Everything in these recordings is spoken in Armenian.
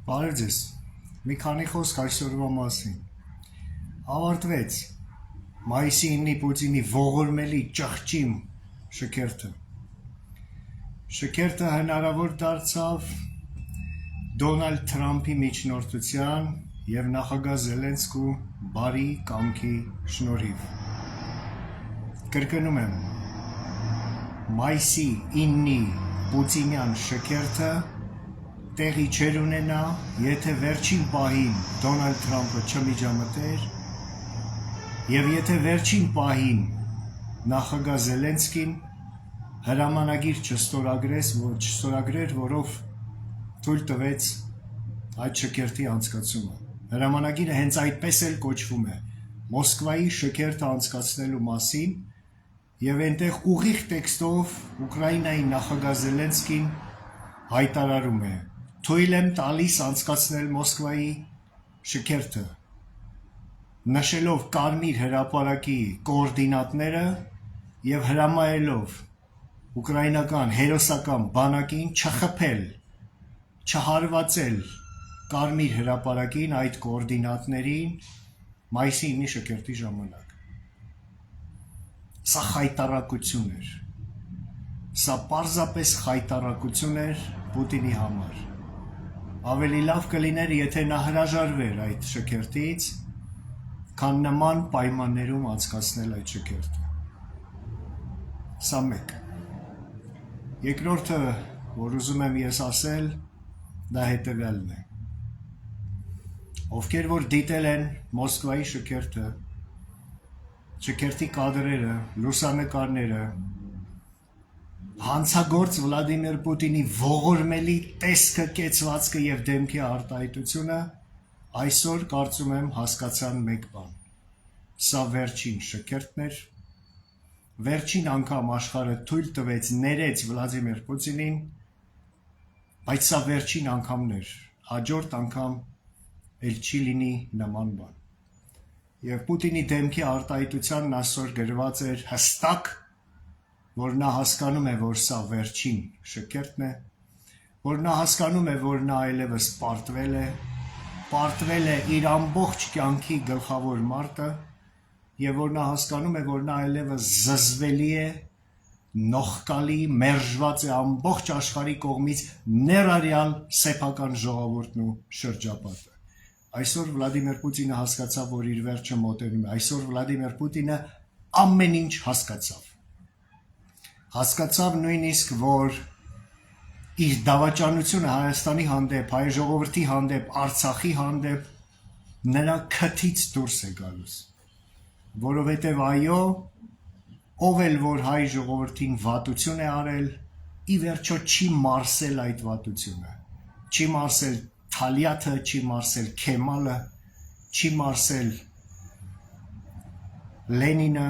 Բարև ձեզ, մի քանի խոսք այսօրվա մասին։ Ավարտվեց մայիսի 9-ի Պուտինի ողորմելի ճղճիմ շքերթը։ Շքերթը հնարավոր դարձավ Դոնալդ Թրամփի միջնորդության և նախագահ Զելենսկու բարի կամքի շնորհիվ։ Կրկնում եմ, մայիսի 9-ի Պուտինյան շքերթը տեղի չեր ունենա, եթե վերջին պահին Դոնալդ Թրամփը չմիջամտեր և եթե վերջին պահին նախագահ Զելենսկին հրամանագիր չստորագրեր, որով թույլ տվեց այդ շքերթի անցկացումը։ Հրամանագիրը հենց այդպես էլ կոչվում է Մոսկվայի շքերթը անցկացնելու մասին և այնտեղ ուղիղ տեքստով Ուկրաինայի նախագահ Զելենսկին հայտարարում է. թույլ եմ տալիս անցկացնել Մոսկվայի շքերթը, նշելով Կարմիր հրապարակի կոորդինատները և հրամայելով ուկրաինական հերոսական բանակին չխփել, չհարվածել Կարմիր հրապարակին այդ կոորդինատներին մայիսի 9-ի շքերթի ժամանակ։ Սա խայտառակություն էր։ Սա պարզապես խայտառակություն էր Պուտինի համար։ Ավելի լավ կլիներ, եթե նա հրաժարվեր այդ շքերթից, քան նման պայմաններում անցկացնել այդ շքերթը։ Սա մեկ։ Երկրորդը, որ ուզում եմ ես ասել, դա հետևյալն է։ Ովքեր որ դիտել են Մոսկվայի շքերթը, շքերթի կադրերը, լուսանկարները, հանցագործ Վլադիմիր Պուտինի ողորմելի տեսքը, կեցվածքը և դեմքի արտահայտությունը, այսօր կարծում եմ հասկացան մեկ բան. սա վերջին շքերթն էր, վերջին անգամ աշխարհը թույլ տվեց, ներեց Վլադիմիր Պուտինին, բայց սա վերջին անգամն էր, հաջորդ անգամ էլ չի լինի նման բան։ Եվ Պուտինի դեմքի արտահայտությանն այսօր գրված էր հստակ, որ նա հասկանում է, որ սա վերջին շքերթն է, որ նա հասկանում է, որ նա այլևս պարտվել է իր ամբողջ կյանքի գլխավոր մարտը և որ նա հասկանում է, որ նա այլևս զզվելի է, նողկալի, մերժված է ամբողջ աշխարհի կողմից, ներառյալ սեփական ժողովուրդն ու շրջապատը։ Այսօր Վլադիմիր Պուտինը հասկացավ, որ իր վերջը մոտենում է։ Այսօր Վլադիմիր Պուտինը ամեն ինչ հասկացավ։ Հասկացավ նույնիսկ, որ իր դավաճանությունը Հայաստանի հանդեպ, հայ ժողովրդի հանդեպ, Արցախի հանդեպ նրա քթից դուրս է գալուս, որովհետև այո, ով էլ որ հայ ժողովրդին վատություն է արել, ի վերջո չի մարսել այդ վատությունը, չի մարսել Թալյաթը, չի մարսել Քեմալը, չի մարսել Լենինը,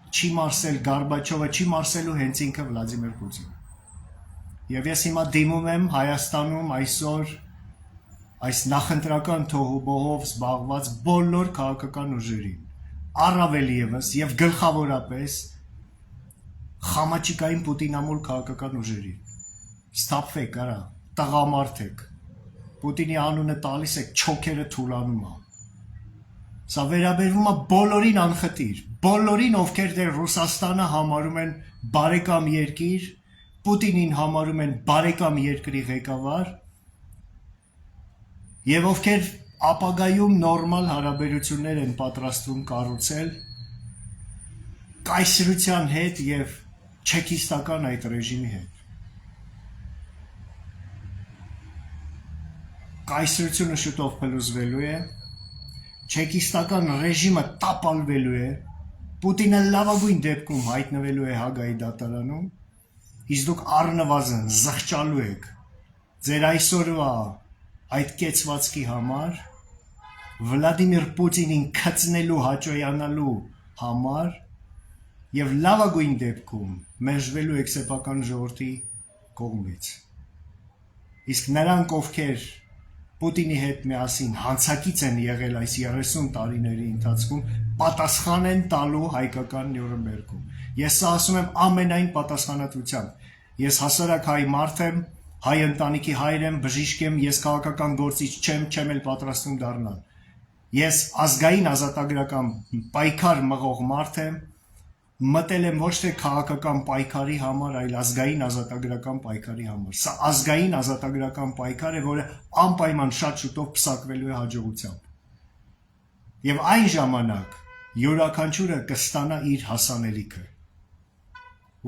չի մարսել Գորբաչովը, չի մարսելու հենց ինքը Վլադիմիր Պուտինը։ Եվ ես հիմա դիմում եմ Հայաստանում այսօր այս նախընտրական թոհուբոհով զբաղված բոլոր քաղաքական ուժերին, առավել ևս և գլխավորապես խամաճիկային պուտինամոլ քաղաքական ուժերին։ Սթափվեք, արա, տղամարդ եք, Պուտինի անունը տալիս եք, չոքերը թուլանում է։ Սա վերաբերվում է բոլորին անխտիր, բոլորին, ովքեր դեռ Ռուսաստանը համարում են բարեկամ երկիր, Պուտինին համարում են բարեկամ երկրի ղեկավար և ովքեր ապագայում նորմալ հարաբերություններ են պատրաստվում կառուցել կայսրության հետ և չեքիստական այդ ռեժիմի հետ։ Կայսրությունը շուտով փլուզվելու է, չեքիստական ռեժիմը տապալվելու է, Պուտինը լավագույն դեպքում հայտնվելու է Հագայի դատարանում, իսկ դուք առնվազն զղջալու եք ձեր այսօրվա այդ կեցվածքի համար, Վլադիմիր Պուտինին քծնելու, հաճոյանալու համար և լավագույն դեպքում մերժվելու եք սեփական ժողովրդի կողմից։ Իսկ նրանք, ովքեր Պուտինի հետ միասին հանցակից են եղել այս 30 տարիների ընթացքում, պատասխան են տալու հայկական Նյուրնբերգում։ Ես սա ասում եմ ամենայն պատասխանատվությամբ։ Ես հասարակ հայ մարդ եմ, հայ ընտանիքի հայր եմ, բժիշկ եմ, ես քաղաքական գործիչ չեմ էլ պատրաստում դառնալ։ Ես ազգային ազատագրական պայքար մղող մարդ եմ, մտել եմ ոչ թե քաղաքական պայքարի համար, այլ ազգային ազատագրական պայքարի համար։ Սա ազգային ազատագրական պայքար է, որը անպայման շատ շուտով փսակվելու է հաջողությամբ։ Եվ այն ժամանակ յուրաքանչյուրը կստանա իր հասանելիքը։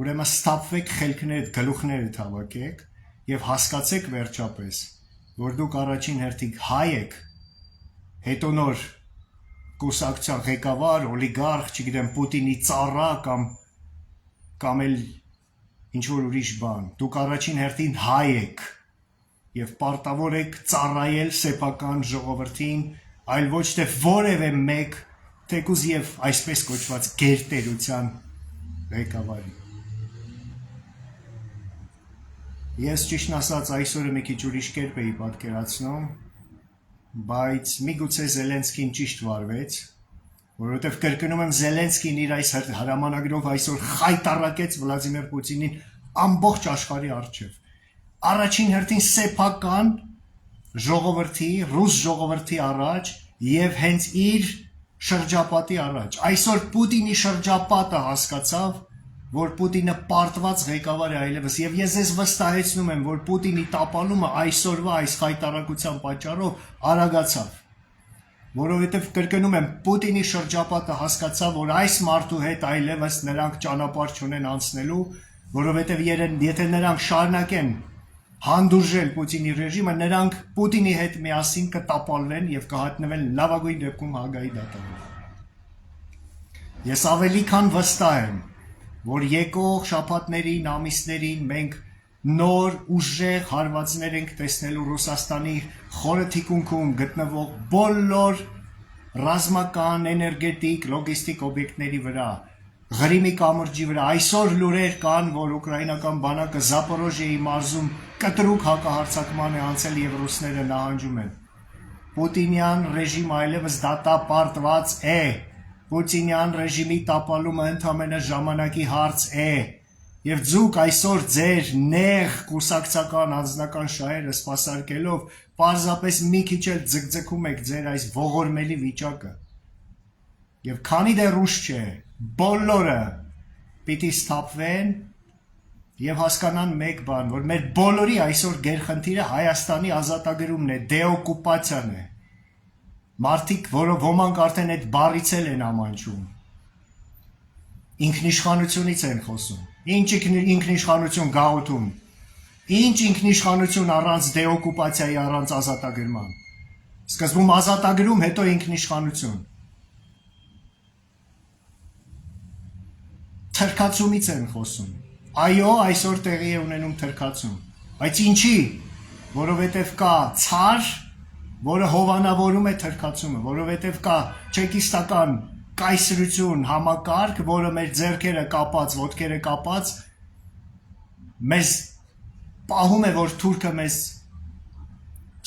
Ուրեմն ստապվեք խելքներդ, գլուխներդ հավաքեք եւ հասկացեք վերջապես, որ դուք առաջին հերթին հայ եք, հետո նոր կուսակցության ղեկավար, օլիգարխ, չգիտեմ, Պուտինի ծառա կամ էլ ինչ-որ ուրիշ բան։ Դուք առաջին հերթին հայ եք եւ պարտավոր եք ծառայել սեփական ժողովրդին, այլ ոչ թե որևէ մեկ, թեկուզ եւ այսպես կոչված գերտերության ղեկավարի։ Ես ճիշտն ասած այսօրը մի քիչ ուրիշ կերպ էի պատկերացնում, բայց միգուցե Զելենսկին ճիշտ վարվեց, որովհետև կրկնում եմ Զելենսկին իր այս հրամանագրով այսօր խայտառակեց Վլադիմիր Պուտինին ամբողջ աշխարհի առջև։ Առաջին հերթին սեփական ժողովրդի, ռուս ժողովրդի առաջ եւ հենց իր շրջապատի առաջ։ Այսօր Պուտինի շրջապատը հասկացավ, որ Պուտինը պարտված ղեկավար է այլևս, եւ ես ձեզ վստահեցնում եմ, որ Պուտինի տապալումը այսօրվա այս խայտառակության պատճառով արագացավ, որովհետեւ կրկնում եմ, Պուտինի շրջապատը հասկացավ, որ այս մարդու հետ այլևս նրանք ճանապարհ չունեն անցնելու, որովհետեւ եթե նրանք շարունակեն հանդուրժել Պուտինի ռեժիմը, նրանք Պուտինի հետ միասին կտապալվեն եւ կհատնվեն լավագույն դեպքում Հագայի դատարանում։ Ես ավելի քան վստահ եմ, որ եկող շաբաթներին, ամիսներին մենք նոր ուժեղ հարվածներ ենք տեսնելու Ռուսաստանի խորը թիկունքում գտնվող բոլոր ռազմական, էներգետիկ, լոգիստիկ օբյեկտների վրա, Ղրիմի կամրջի վրա։ Այսօր լուրեր կան, որ ուկրաինական բանակը Զապորոժիեի մարզում կտրուկ հակահարձակման է անցել եւ ռուսները նահանջում են։ Պուտինյան ռեժիմը այլևս դատապարտված է։ Պուտինյան ռեժիմի տապալումը ընդամենը ժամանակի հարց է։ Եվ ձուկ այսօր ձեր նեղ կուսակցական անձնական շահերը սպասարկելով պարզապես մի քիչ էլ ձգձգում եք ձեր այս ողորմելի վիճակը։ Եվ քանի դեռ ուշ չէ, բոլորը պիտի սթափվեն եւ հասկանան մեկ բան, որ մեր բոլորի այսօր գերխնդիրը Հայաստանի ազատագրումն է, դեօկուպացիան է։ Մարդիկ, որով ոմանք արդեն այդ բառից են ամանչում, ինքնիշխանությունից են խոսում։ Ինչ ինքնիշխանություն գաղութում, ինչ ինքնիշխանություն առանց դեօկուպացիայի, առանց ազատագրման։ Սկզբում ազատագրում, հետո ինքնիշխանություն։ Թրքացումից են խոսում։ Այո, այսօր տեղի է ունենում թրքացում, բայց ինչի, որովհետև կա ցար, որը հովանավորում է թրքացումը, որովհետև կա չեկիստական կայսրություն համակարգ, որը մեր ձեռքերը կապած, ոտքերը կապած, մեզ պահում է, որ թուրքը մեզ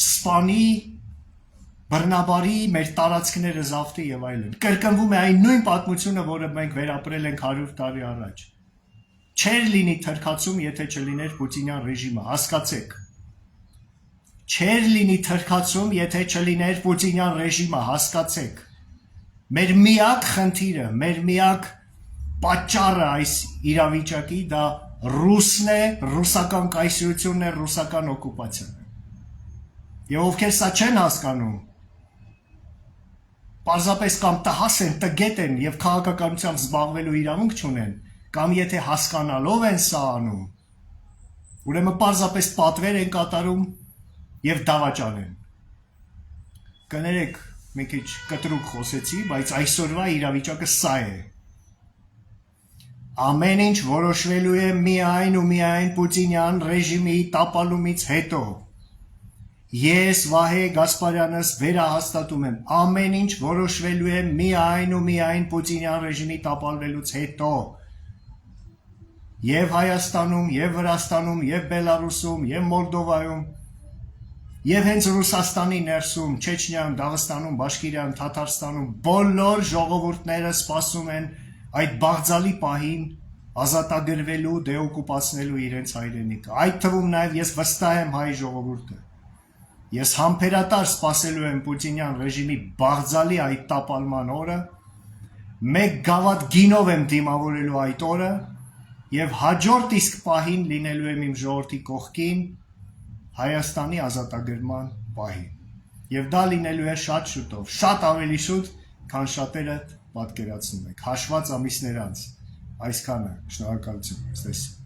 սպանի, բռնաբարի, մեր տարածքները զավթի եւ այլն։ Կրկնվում է այն նույն պատմությունը, որը մենք վերապրել ենք 100 տարի առաջ։ Չէր լինի թրքացում, եթե չլիներ Պուտինյան ռեժիմը, հասկացեք։ Չէր լինի թրքացում, եթե չլիներ Պուտինյան ռեժիմը, հասկացեք։ Մեր միակ խնդիրը, մեր միակ պատճառը այս իրավիճակի դա ռուսն է, ռուսական կայսրությունն է, ռուսական օկուպացիան է։ Եվ ովքեր սա չեն հասկանում, պարզապես կամ տհաս են, տգետ են եւ քաղաքականությամբ զբաղվելու իրավունք չունեն, կամ եթե հասկանալով են սա անում, ուրեմն պարզապես պատվեր են կատարում եւ դավաճան են։ Կներեք, մի քիչ կտրուկ խոսեցի, բայց այսօրվա իրավիճակը սա է։ Ամեն ինչ որոշվելու է միայն ու միայն Պուտինյան ռեժիմի տապալումից հետո։ Ես Վահե Գասպարյանս վերահաստատում եմ, ամեն ինչ որոշվելու է միայն ու միայն Պուտինյան ռեժիմի տապալվելուց հետո։ Եվ Հայաստանում, եւ Վրաստանում, եւ Բելարուսում, եւ Մոլդովայում, եւ հենց Ռուսաստանի ներսում, Չեչնիայում, Դաղստանում, Բաշկիրիայում, Թաթարստանում բոլոր ժողովուրդները սպասում են այդ բաղձալի պահին, ազատագրվելու, դեօկուպացնելու իրենց հայրենիքը։ Այդ թվում նաև ես վստահ եմ հայ ժողովուրդը։ Ես համբերատար սպասելու եմ Պուտինյան ռեժիմի բաղձալի այդ տապալման օրը, մեկ գավաթ գինով եմ դիմավորելու այդ օրը եւ հաջորդ իսկ պահին լինելու եմ իմ ժողովրդի կողքին Հայաստանի ազատագրման պահին։ Եվ դա լինելու է շատ շուտով, շատ ավելի շուտ, քան շատերը պատկերացնում եք։ Հաշված ամիսներ անց, այսքանը, շնորհակալություն, ցտեսություն։